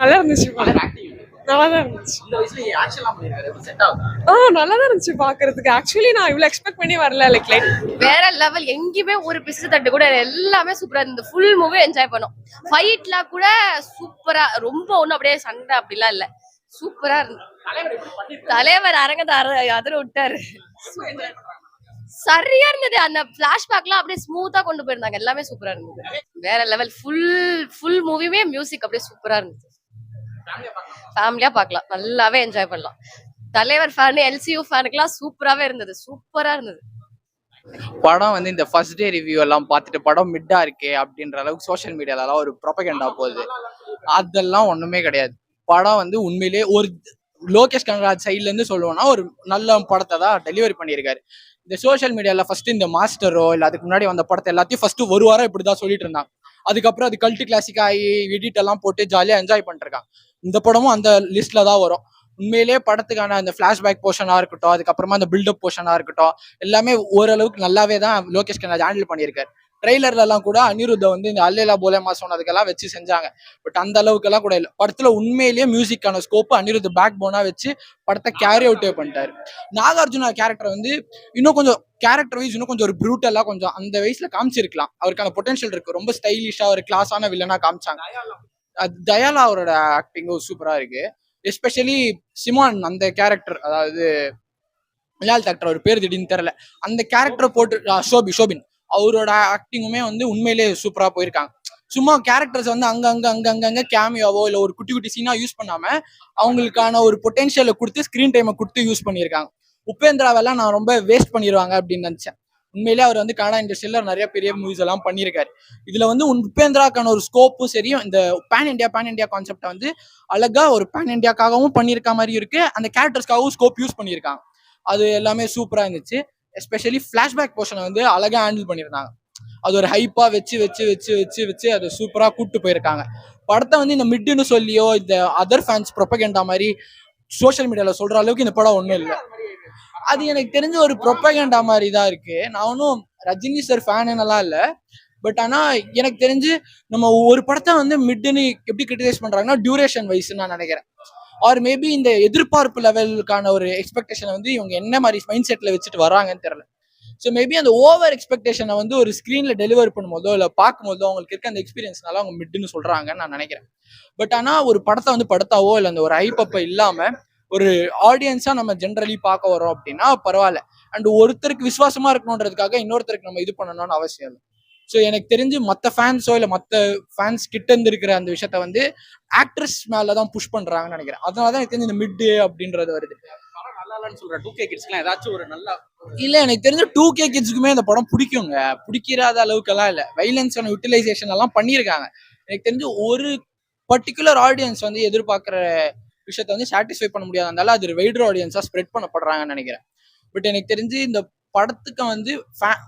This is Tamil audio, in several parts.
நல்லா இருந்துச்சு படம். ஆக்டிங் நல்லா தான் இருந்துச்சு. இந்த வயசுல ஆக்ஷன்லாம் பண்ணிருக்காரு, செட் ஆகுதா? நல்லா தான் இருந்துச்சு பாக்குறதுக்கு. ஆக்சுவலி நான் இவ்வளவு எக்ஸ்பெக்ட் பண்ணி வரல. லைக் வேற லெவல். எங்கேயுமே ஒரு பிசு தட்டு கூட எல்லாமே சூப்பரா இருந்தது. ஃபுல் மூவி என்ஜாய் பண்ணோம். ஃபைட்லாம் கூட சூப்பரா, ரொம்ப ஒன்றும் அப்படியே சண்டை அப்படிலாம் இல்ல, சூப்பரா இருந்தது. தலைவர் அரங்கத்தை அதிர விட்டாரு. சரியா இருந்தது. அந்த பிளாஷ்பேக்லாம் அப்படியே ஸ்மூத்தா கொண்டு போயிருந்தாங்க. எல்லாமே சூப்பரா இருந்தது. வேற லெவல். ஃபுல் மூவியுமே மியூசிக் அப்படியே சூப்பரா இருந்தது. ஃபேமிலியா பார்க்கலாம், நல்லாவே என்ஜாய் பண்ணலாம். தலைவர் ஃபேன், எல்சியூ ஃபேனுக்குலாம் சூப்பராகவே இருந்தது. சூப்பரா இருந்தது. படம் வந்து இந்த ஃபர்ஸ்ட் டே ரிவ்யூ எல்லாம் பார்த்துட்டு படம் மிட்டா இருக்கே அப்படின்ற அளவுக்கு சோஷியல் மீடியாலலாம் ஒரு ப்ரொபகண்டா போகுது. அதெல்லாம் ஒண்ணுமே கிடையாது. படம் வந்து உண்மையிலே ஒரு லோகேஷ் கனகராஜ் சைட்ல இருந்து சொல்லுவோம்னா ஒரு நல்ல படத்தை தான் டெலிவரி பண்ணியிருக்காரு. இந்த சோஷியல் மீடியால ஃபர்ஸ்ட் இந்த மாஸ்டரோ இல்லை அதுக்கு முன்னாடி வந்த படத்தை எல்லாத்தையும் ஃபர்ஸ்ட் ஒரு வாரம் இப்படிதான் சொல்லிட்டு இருந்தாங்க. அதுக்கப்புறம் அது கல்ட்டு கிளாசிக் ஆகி எடிட் எல்லாம் போட்டு ஜாலியாக என்ஜாய் பண்ணிருக்காங்க. இந்த படமும் அந்த லிஸ்ட்ல தான் வரும். உண்மையிலேயே படத்துக்கான அந்த ஃபிளாஷ்பேக் போர்ஷனா இருக்கட்டும், அதுக்கப்புறமா அந்த பில்டப் போர்ஷனா இருக்கட்டும், எல்லாமே ஓரளவுக்கு நல்லாவே தான் லோகேஷ் கனகராஜ் ஹேண்டில் பண்ணியிருக்காரு. ட்ரெய்லர்ல எல்லாம் கூட அனிருத்தை வந்து இந்த அல்லேலா போலேமா சொன்னதுக்கெல்லாம் வச்சு செஞ்சாங்க. பட் அந்த அளவுக்கு எல்லாம் கூட இல்லை. படத்துல உண்மையிலேயே மியூசிக்கான ஸ்கோப் அனிருத் பேக் போனா வச்சு படத்தை கேரி அவுட்டே பண்ணிட்டாரு. நாகார்ஜுனா கேரக்டர் வந்து இன்னும் கொஞ்சம் கேரக்டர் வைஸ் இன்னும் கொஞ்சம் ஒரு ப்ரூட்டலா கொஞ்சம் அந்த வயசுல காமிச்சிருக்கலாம். அவருக்கான பொட்டன்ஷியல் இருக்கு. ரொம்ப ஸ்டைலிஷா ஒரு கிளாஸான வில்லனா காமிச்சாங்க. தயாலா அவரோட ஆக்டிங்கும் சூப்பரா இருக்கு. எஸ்பெஷலி சிமான் அந்த கேரக்டர், அதாவது மலையாள ஆக்டர், அவர் பேர் திடீர்னு தெரியல, அந்த கேரக்டரை போட்டு ஷோபின் அவரோட ஆக்டிங்குமே வந்து உண்மையிலேயே சூப்பரா போயிருக்காங்க. சும்மா கேரக்டர்ஸ் வந்து அங்க கேமியோவோ இல்லை ஒரு குட்டி குட்டி சீனா யூஸ் பண்ணாம அவங்களுக்கான ஒரு பொட்டென்ஷியலை கொடுத்து ஸ்கிரீன் டைமை கொடுத்து யூஸ் பண்ணியிருக்காங்க. உபேந்திராவெல்லாம் நான் ரொம்ப வேஸ்ட் பண்ணிடுவாங்க அப்படின்னு நினைச்சேன். உண்மையிலே அவர் வந்து கன்னடா இண்டஸ்ட்ரியில நிறைய பெரிய மூவிஸ் எல்லாம் பண்ணியிருக்காரு. இதுல வந்து உபேந்திராக்கான ஒரு ஸ்கோப்பும் சரியும், இந்த பேன் இண்டியா கான்செப்டை வந்து அழகா ஒரு பேன் இண்டியாக்காகவும் பண்ணியிருக்க மாதிரி இருக்கு. அந்த கேரக்டர்ஸ்க்காகவும் ஸ்கோப் யூஸ் பண்ணியிருக்காங்க. அது எல்லாமே சூப்பரா இருந்துச்சு. எஸ்பெஷலி ஃபிளாஷ்பேக் போர்ஷனை வந்து அழகா ஹேண்டில் பண்ணியிருந்தாங்க. அது ஒரு ஹைப்பா வச்சு அதை சூப்பரா கூப்பிட்டு போயிருக்காங்க. படத்தை வந்து இந்த மிட்டுன்னு சொல்லியோ இந்த அதர் ஃபேன்ஸ் ப்ரொபகண்டா மாதிரி சோஷியல் மீடியால சொல்ற அளவுக்கு இந்த படம் ஒன்றும் இல்லை. அது எனக்கு தெரிஞ்ச ஒரு ப்ரொபகண்டா மாதிரி தான் இருக்கு. நான் ஒன்றும் ரஜினி சார் ஃபேனுன்னெல்லாம் இல்லை. பட் ஆனா எனக்கு தெரிஞ்சு நம்ம ஒரு படத்தை வந்து மிட்டுன்னு எப்படி கிரிட்டிசைஸ் பண்றாங்கன்னா டியூரேஷன் வைஸ் நான் நினைக்கிறேன். ஆர் மேபி இந்த எதிர்பார்ப்பு லெவலுக்கான ஒரு எக்ஸ்பெக்டேஷனை வந்து இவங்க என்ன மாதிரி மைண்ட் செட்ல வச்சுட்டு வராங்கன்னு தெரியல. ஸோ மேபி அந்த ஓவர் எக்ஸ்பெக்டேஷனை வந்து ஒரு ஸ்க்ரீன்ல டெலிவர் பண்ணும்போதோ இல்லை பார்க்கும்போதோ அவங்களுக்கு இருக்க அந்த எக்ஸ்பீரியன்ஸ்னால அவங்க மிட்டுன்னு சொல்றாங்கன்னு நான் நினைக்கிறேன். பட் ஆனால் ஒரு படத்தை வந்து படத்தாவோ இல்லை அந்த ஒரு ஹைப்பப்பை இல்லாம ஒரு ஆடியன்ஸா நம்ம ஜென்ரலி பார்க்க வரோம் அப்படின்னா பரவாயில்ல. அண்ட் ஒருத்தருக்கு விசுவாசமா இருக்கணுன்றதுக்காக இன்னொருத்தருக்கு நம்ம இது பண்ணணும்னு அவசியம் இல்லை. ஸோ எனக்கு தெரிஞ்சு மற்ற ஃபேன்ஸோ இல்லை மற்ற ஃபேன்ஸ் கிட்ட இருந்து இருக்கிற அந்த விஷயத்த வந்து ஆக்ட்ரஸ் மேலதான் புஷ் பண்றாங்கன்னு நினைக்கிறேன். அதனாலதான் எனக்கு தெரிஞ்சு இந்த மிட்டு அப்படின்றது வருது. சொல்றேன் 2K கிட்ஸ்க்குலாம் ஏதாச்சும் ஒரு நல்ல இல்ல, எனக்கு தெரிஞ்ச 2K கிட்ஸ்க்குமே இந்த படம் பிடிக்குங்க. பிடிக்காத அளவுக்கு எல்லாம் இல்ல. வைலன்ஸான யூட்டிலைசேஷன் எல்லாம் பண்ணியிருக்காங்க. எனக்கு தெரிஞ்சு ஒரு பர்டிகுலர் ஆடியன்ஸ் வந்து எதிர்பார்க்குற விஷயத்த வந்து சாட்டிஸ்ஃபை பண்ண முடியாதனால அது வைடர் ஆடியன்ஸா ஸ்ப்ரெட் பண்ணப்படுறாங்கன்னு நினைக்கிறேன். பட் எனக்கு தெரிஞ்சு இந்த படத்துக்கு வந்து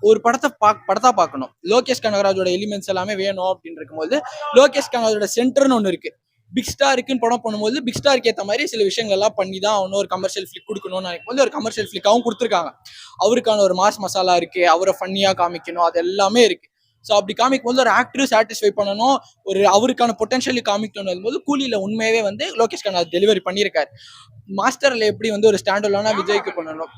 ஒரு படத்தா பார்க்கணும். லோகேஷ் கனகராஜோட எலிமெண்ட்ஸ் எல்லாமே வேணும் அப்படின்னு இருக்கும்போது லோகேஷ் கனகராஜோட சென்டர்னு ஒன்று இருக்கு. பிக் ஸ்டாருக்குன்னு படம் பண்ணும்போது பிக் ஸ்டாருக்கு ஏற்ற மாதிரி சில விஷயங்கள் எல்லாம் பண்ணி தான் அவனும் ஒரு கமர்ஷியல் ஃபிளிக் கொடுக்கணும்னு நினைக்கும் போது ஒரு கமர்ஷியல் ஃபிளிக்காகவும் கொடுத்துருக்காங்க. அவருக்கான ஒரு மாஸ் மசாலா இருக்கு, அவரை ஃபன்னியா காமிக்கணும், அது எல்லாமே இருக்கு. ஸோ அப்படி காமிக்கும் போது ஒரு ஆக்டரும் சாட்டிஸ்ஃபை பண்ணணும், ஒரு அவருக்கான பொட்டன்ஷியலி காமிக்கணும் போது கூலியில உண்மையாவே வந்து லோகேஷ் கனகராஜ் டெலிவரி பண்ணியிருக்காரு. மாஸ்டர்ல எப்படி வந்து ஒரு ஸ்டாண்டர்டான விஜய்க்கு பண்ணணும்,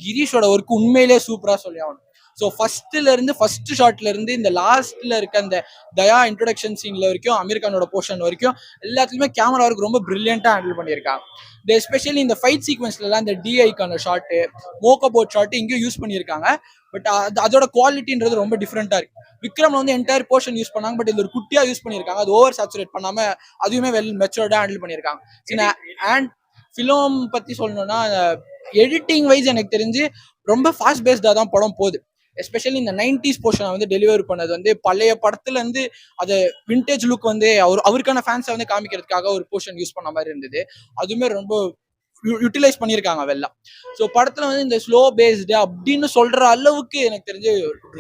கிரீஷோட ஒர்க் உண்மையிலே சூப்பரா சொல்லி ஆகணும். ஸோ ஃபர்ஸ்ட் ஷாட்ல இருந்து இந்த லாஸ்ட்ல இருக்க அந்த தயா இன்ட்ரோடக்ஷன் சீன்ல வரைக்கும் அமீர்கானோட போர்ஷன் வரைக்கும் எல்லாத்துலயுமே கேமரா ஒர்க் ரொம்ப பிரில்லியண்டா ஹேண்டில் பண்ணியிருக்காங்க. இந்த எஸ்பெஷலி இந்த ஃபைட் சீக்வன்ஸ்ல எல்லாம் இந்த டிஐக்கான ஷாட்டு, மோக்கோ போட் ஷாட்டு இங்கேயும் யூஸ் பண்ணியிருக்காங்க. பட் அதோட குவாலிட்டின்றது ரொம்ப டிஃப்ரெண்டா இருக்கு. விக்ரம்ல வந்து என்டையர் போர்ஷன் யூஸ் பண்ணாங்க, பட் இது ஒரு குட்டியா யூஸ் பண்ணியிருக்காங்க. அது ஓவர் சேச்சுரேட் பண்ணாம அதுவுமே வெல் மெச்சூர்டா ஹேண்டில் பண்ணியிருக்காங்க. அண்ட் ஃபிலிம் பத்தி சொல்லணும்னா எடிட்டிங் வைஸ் எனக்கு தெரிஞ்சு ரொம்ப ஃபாஸ்ட் பேஸ்டா தான் படம் போகுது. எஸ்பெஷலி இந்த 90s போர்ஷனை வந்து டெலிவர் பண்ணது வந்து பழைய படத்துல இருந்து அது விண்டேஜ் லுக் வந்து அவருக்கான ஃபேன்ஸை வந்து காமிக்கிறதுக்காக ஒரு போர்ஷன் யூஸ் பண்ண மாதிரி இருந்தது. அதுவுமே ரொம்ப யூட்டிலைஸ் பண்ணியிருக்காங்க வெல்லாம். ஸோ படத்துல வந்து இந்த ஸ்லோ பேஸ்டு அப்படின்னு சொல்ற அளவுக்கு எனக்கு தெரிஞ்சு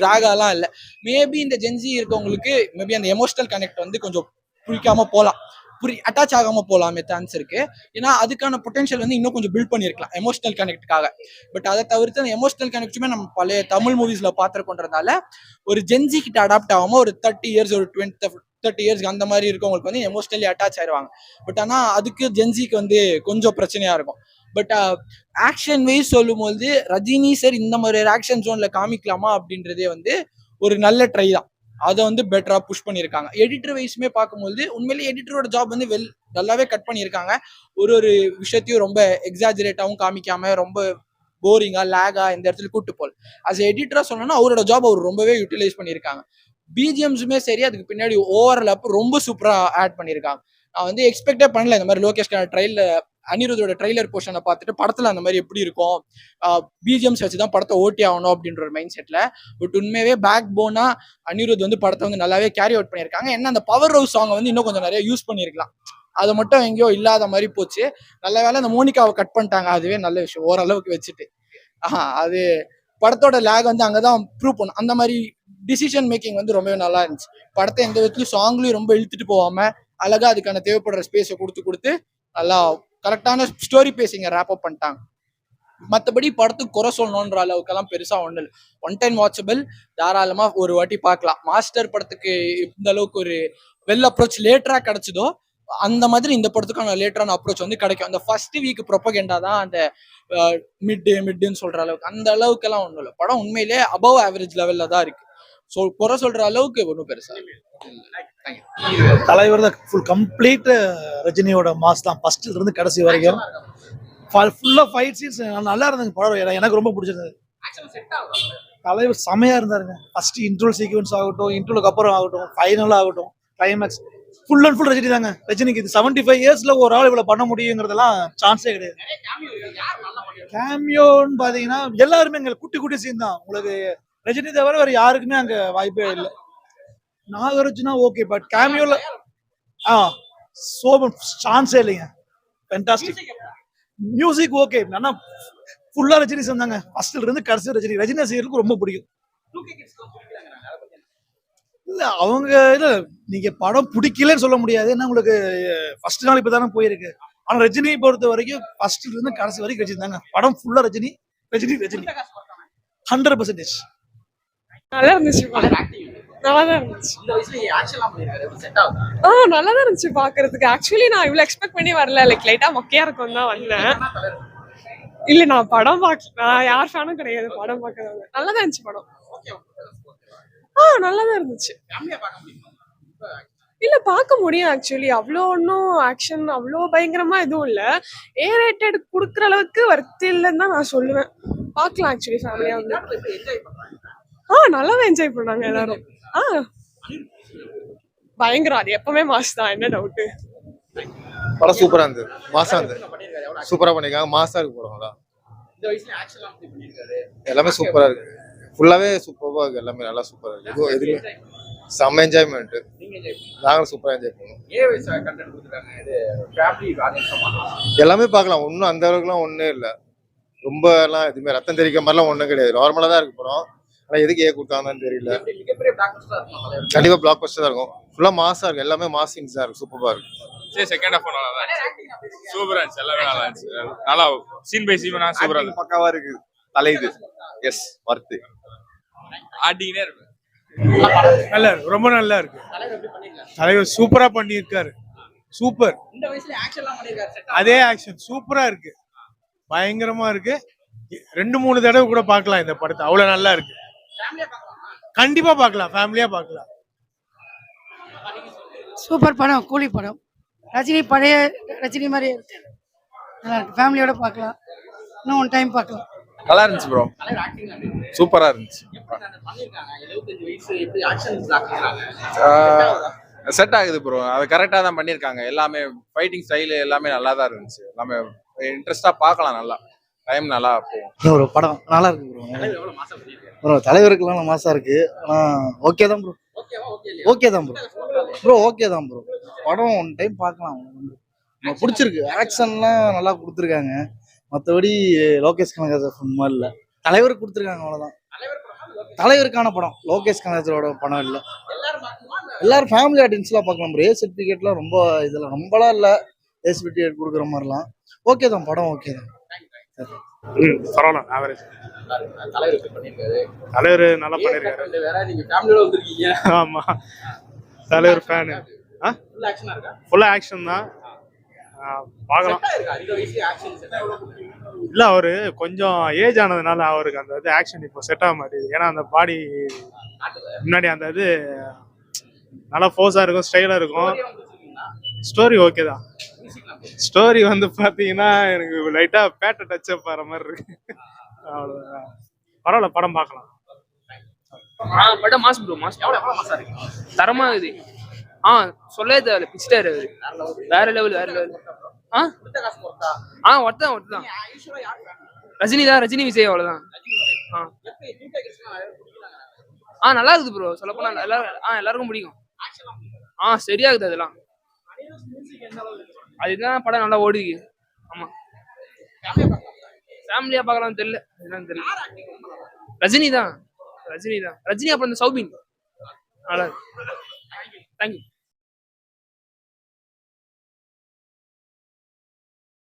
ராகாலாம் இல்லை. மேபி இந்த ஜென்சி இருக்கவங்களுக்கு மேபி அந்த எமோஷனல் கனெக்ட் வந்து கொஞ்சம் பிடிக்காம போகலாம், அட்டாச் ஆகாம போகலாமே சான்ஸ் இருக்கு. ஏன்னா அதுக்கான பொட்டன்ஷியல் வந்து இன்னும் கொஞ்சம் பில்ட் பண்ணியிருக்கலாம் எமோஷனல் கனெக்டுக்காக. பட் அதை தவிர்த்து அந்த எமோஷனல் கனெக்டுமே நம்ம பழைய தமிழ் மூவிஸ்ல பார்த்துருக்கோன்றதால ஒரு ஜென்சி கிட்ட அடாப்ட் ஆகாம ஒரு 30 இயர்ஸ் ஒரு 30 இயர்ஸ்க்கு அந்த மாதிரி இருக்கவங்களுக்கு வந்து எமோஷனலி அட்டாச் ஆயிடுவாங்க. பட் ஆனால் அதுக்கு ஜென்சிக்கு வந்து கொஞ்சம் பிரச்சனையா இருக்கும். பட் ஆக்ஷன் வைஸ் சொல்லும்போது ரஜினி சார் இந்த மாதிரி ஒரு ஆக்ஷன் ஜோன்ல காமிக்கலாமா அப்படின்றதே வந்து ஒரு நல்ல ட்ரை தான். அதை வந்து பெட்டரா புஷ் பண்ணியிருக்காங்க. எடிட்டர் வைஸுமே பார்க்கும்போது உண்மையிலேயே எடிட்டரோட ஜாப் வந்து நல்லாவே கட் பண்ணியிருக்காங்க. ஒரு விஷயத்தையும் ரொம்ப எக்ஸாஜரேட்டாவும் காமிக்காம ரொம்ப போரிங்கா லேகா இந்த இடத்துல கூட்டு போல் அஸ் எடிட்டரா சொன்னோம்னா அவரோட ஜாப் அவர் ரொம்பவே யூட்டிலைஸ் பண்ணியிருக்காங்க. பிஜிஎம்ஸுமே சரி, அதுக்கு பின்னாடி ஓவர்லாப் ரொம்ப சூப்பரா ஆட் பண்ணியிருக்காங்க. நான் வந்து எக்ஸ்பெக்டே பண்ணல இந்த மாதிரி லோகேஷ் அனிருத்தோட ட்ரெய்லர் போர்ஷனை பார்த்துட்டு படத்துல அந்த மாதிரி எப்படி இருக்கும், பிஜிஎம்ஸ் வச்சுதான் படத்தை ஓட்டி ஆகணும் அப்படின்ற ஒரு மைண்ட் செட்ல. பட் உண்மையாவே பேக் போனா அனிருத் வந்து படத்தை வந்து நல்லாவே கேரி அவுட் பண்ணியிருக்காங்க. என்ன அந்த பவர் ஹவுஸ் சாங்கை வந்து இன்னும் கொஞ்சம் நிறைய யூஸ் பண்ணியிருக்கலாம். அது மட்டும் எங்கேயோ இல்லாத மாதிரி போச்சு. நல்ல வேலை அந்த மோனிகாவை கட் பண்ணிட்டாங்க, அதுவே நல்ல விஷயம் ஓரளவுக்கு வச்சுட்டு. அது படத்தோட லேக் வந்து அங்கதான் ப்ரூவ் பண்ணும். அந்த மாதிரி டிசிஷன் மேக்கிங் வந்து ரொம்பவே நல்லா இருந்துச்சு. படத்தை எந்த விதத்துலயும் சாங்லயும் ரொம்ப இழுத்துட்டு போகாம அழகா அதுக்கான தேவைப்படுற ஸ்பேஸை கொடுத்து நல்லா கரெக்டான ஸ்டோரி பேசிங்க ரேப் அப் பண்ணிட்டாங்க. மற்றபடி படத்துக்கு குறை சொல்லணுன்ற அளவுக்கெல்லாம் பெருசா ஒண்ணு இல்லை. ஒன் டைம் வாட்சபிள், தாராளமா ஒரு வாட்டி பார்க்கலாம். மாஸ்டர் படத்துக்கு இந்த அளவுக்கு ஒரு வெல் அப்ரோச் லேட்டரா கிடைச்சதோ அந்த மாதிரி இந்த படத்துக்கான லேட்டரான அப்ரோச் வந்து கிடைக்கும். அந்த ஃபர்ஸ்ட் வீக் ப்ரொபகெண்டா தான் அந்த மிட்டுன்னு சொல்ற அளவுக்கு, அந்த அளவுக்கு எல்லாம் ஒண்ணும் இல்லை. படம் உண்மையிலேயே அபவ் ஆவரேஜ் லெவல்ல தான் இருக்கு. குறை சொல்ற அளவுக்கு ஒன்றும் பெருசா. தலைவர் தான் ஃபுல் கம்ப்ளீட் ரஜினியோட மாஸ் தான் ஃபர்ஸ்ட்ல இருந்து கடைசி வரைக்கும். ஃபுல்லா ஃபைட் சீன்ஸ் நல்லா இருந்தாங்க படம். எனக்கு ரொம்ப பிடிச்சிருந்தது. தலைவர் செமையா இருந்தாருங்க. ஃபர்ஸ்ட் இன்ட்ரோல் சீக்வன்ஸ் ஆகட்டும், இன்ட்ரோலுக்கு அப்புறம் ஆகட்டும், ஃபைனல் ஆகட்டும், climax full and full Rajini தாங்க. ரஜினிக்கு இது 75 இயர்ஸ்ல ஒரு ஆள் இவ்வளவு பண்ண முடியுங்கிறதெல்லாம் சான்ஸே கிடையாது. கேமியோன்னு பாத்தீங்கன்னா எல்லாருமே அங்க குட்டி சீன் தான். உங்களுக்கு ரஜினி தவிர வேற யாருக்குமே அங்க வாய்ப்பே இல்லை. நாகார்ஜுனா ஓகே, பட் கேமியோல சான்ஸே இல்லைங்க. ஃபேண்டாஸ்டிக் மியூசிக் ஓகே, ஆனா ஃபுல்லா ரஜினி சொன்னாங்க. ஃபர்ஸ்ட்ல இருந்து கடைசி ரஜினி ரசிகர்களுக்கு ரொம்ப பிடிக்கும். இல்ல அவங்க இல்ல நீங்க படம் பிடிக்கலன்னு சொல்ல முடியாது. ஏன்னா உங்களுக்கு ஃபர்ஸ்ட் நாள் இப்பதானே போயிருக்கு. ஆனா ரஜினியை பொறுத்த வரைக்கும் ஃபர்ஸ்ட்ல இருந்து கடைசி வரைக்கும் ரஜினி தாங்க. படம் ஃபுல்லா ரஜினி 100%. நல்லா இருந்துச்சு. நல்லாதான் இருந்துச்சு. நல்லாதான் இருந்துச்சு பாக்குறதுக்கு. ஆக்சுவலி நான் இவ்வளவு எக்ஸ்பெக்ட் பண்ணி வரல. லைக் லைட்டா மொக்கையா இருக்கும் தான் வந்தேன். இல்ல நான் படம் பார்க்க, நான் யார் ஃபேனும் கிடையாது படம் பார்க்கறவங்க. நல்லாதான் இருந்துச்சு படம். நல்லாதான் இருந்துச்சு. இல்ல பார்க்க முடியும். ஆக்சுவலி அவ்வளோ ஒன்றும் ஆக்ஷன் அவ்வளோ பயங்கரமா எதுவும் இல்ல. ஏ ரேட்டட் கொடுக்குற அளவுக்கு வர்த்து இல்லைன்னு தான் நான் சொல்லுவேன். பார்க்கலாம் ஆக்சுவலி ஃபேமிலியா வந்து. நல்லாவே என்ஜாய் பண்ணாங்க எல்லாரும். பயங்கரம். அது எப்பவுமே மாஸ் தான், என்ன டவுட்டு. படம் சூப்பரா இருந்தது, மாசா இருந்தது, சூப்பரா பண்ணிருக்காங்க. மாசா இருக்கு படம். எல்லாமே சூப்பரா இருக்கு. ஃபுல்லாவே சூப்பரா இருக்கு. எல்லாமே நல்லா சூப்பரா இருக்கு. எதுவுமே செம்ம என்ஜாய்மெண்ட். நாங்களும் சூப்பரா என்ஜாய் பண்ணுவோம். எல்லாமே பார்க்கலாம். ஒன்றும் அந்த அளவுக்குலாம் ஒன்றும் இல்லை. ரொம்ப எல்லாம் எதுவுமே ரத்தம் தெரிவிக்க மாதிரிலாம் ஒன்றும் கிடையாது. நார்மலா தான் இருக்கு படம். ஆனால் எதுக்கு கொடுத்தாங்கன்னு தெரியல. கண்டிப்பா பிளாக் பஸ்டர் தான் இருக்கும். ஃபுல்லா மாசா இருக்கு. எல்லாமே மாஸ் சீன்ஸ் தான் இருக்கு. சூப்பரா இருக்கு. செகண்ட் ஹாஃப் நல்லா தான் இருந்துச்சு. சூப்பரா இருந்துச்சு. எல்லாமே நல்லா இருந்துச்சு. நல்லா சீன் பை சீன் சூப்பரா இருக்கு. பக்காவா இருக்கு. தலையுது. S worth. ஆடினே இருக்கு. நல்லா இருக்கு. ரொம்ப நல்லா இருக்கு. தலைவர் சூப்பரா பண்ணியிருக்காரு. சூப்பர். அதே ஆக்ஷன் சூப்பரா இருக்கு. பயங்கரமா இருக்கு. 2-3 தடவை கூட பார்க்கலாம் இந்த படத்தை. அவ்வளவு நல்லா இருக்கு. கண்டிப்பா பார்க்கலாம். ஃபேமிலியா பார்க்கலாம். சூப்பர் படம். கூலி படம். ரஜினி பழைய ரஜினி மாதிரி நல்லா இருக்கு. ஃபேமிலியோட பார்க்கலாம். இன்னும் ஒன் டைம் பார்க்கலாம். நல்லா இருந்துச்சு ப்ரோ. சூப்பரா இருந்துச்சு. செட் ஆகுது ப்ரோ. அது கரெக்டா தான் பண்ணிருக்காங்க. எல்லாமே ஃபைட்டிங் ஸ்டைல் எல்லாமே நல்லா தான் இருந்துச்சு. எல்லாமே இன்ட்ரெஸ்டா பார்க்கலாம். நல்லா டைம் நல்லா போகும். ஒரு படம் நல்லா இருக்கு ப்ரோ. தலைவருக்குலாம் மாசா இருக்கு. ஓகே தான் ப்ரோ. ஓகே தான் ப்ரோ. ஓகே தான் ப்ரோ. படம் ஒன் டைம் பார்க்கலாம். பிடிச்சிருக்கு. ஆக்ஷன்லாம் நல்லா கொடுத்துருக்காங்க. மற்றபடி லோகேஷ் கனகராஜ் மாதிரி இல்லை. தலைவர் கொடுத்துருக்காங்க, அவ்வளோதான். தலைவருக்கான படம். லோகேஷ் கனகராஜோட படம் இல்லை. எல்லாரும் ஃபேமிலி ஆடியன்ஸ்லாம் பார்க்கலாம் ப்ரோ. ஏ சர்டிஃபிகேட்லாம் ரொம்ப இதெல்லாம் ரொம்பலாம் இல்லை. ஏ சர்டிஃபிகேட் கொடுக்குற மாதிரிலாம் ஓகே தான். படம் ஓகே தான். பரவாயில்ல. ஆவரேஜ். தலைவர் நல்லா பண்ணிருக்காரு. ஆமா தலைவர் ஃபேனு. ஃபுல் ஆக்ஷனா இருக்கா? ஃபுல்லாக ஆக்ஷன் தான். பார்க்கலாம். செட்டா இருக்கா? இந்த வயசுல ஆக்ஷன் செட் இல்லை அவரு கொஞ்சம் ஏஜ் ஆனதுனால அவருக்கு அந்த இது ஆக்ஷன் இப்போ செட் ஆக மாட்டேங்குது. ஏன்னா அந்த பாடி முன்னாடி அந்த இது நல்லா ஃபோர்ஸாக இருக்கும், ஸ்டைலாக இருக்கும். ஸ்டோரி ஓகே தான். ஸ்டோரி வந்து பார்த்தீங்கன்னா எனக்கு லைட்டாக பேட்டை டச் அப் ஆகிற மாதிரி இருக்கு. அவ்வளோதான். பரவாயில்ல, படம் பார்க்கலாம். படம் மாஸ் ப்ரோ, மாஸ். எவ்வளவு மாசம் இருக்கு? தரமா இருக்குது. சொல்லவே தேவையில்ல, பிச்சிட்டாரு அவரு. வேற லெவல், வேற லெவல். கொடுத்த காசு பொறுத்தா? ஒருத்தான் ஒருத்தான். யூசுவலா யார் fan? ரஜினி தான், ரஜினி விஜய், அவ்வளவுதான். எப்படி 2K kids எல்லாம் பிடிக்கிறாங்க? நல்லா இருக்குது ப்ரோ. சொல்ல போனா எல்லாருக்கும் பிடிக்கும். ஆக்ஷன்லாம் பிடிக்கும். சரியா இருக்குது அதெல்லாம். அனிருத் மியூசிக் எந்த அளவுக்கு இருக்கு? அதுதான் படம் நல்லா ஓடுது. ஆமா, ஃபேமிலியா பார்க்கலாம். ஃபேமிலியா பார்க்கலாம். தெரியல, என்னன்னு தெரியல. யார் acting ரொம்ப நல்லா இருக்கு? ரஜினி தான், ரஜினி தான். ரஜினி அப்புறம் இந்த சௌபின். நல்லா இருக்கு. தேங்க்யூ.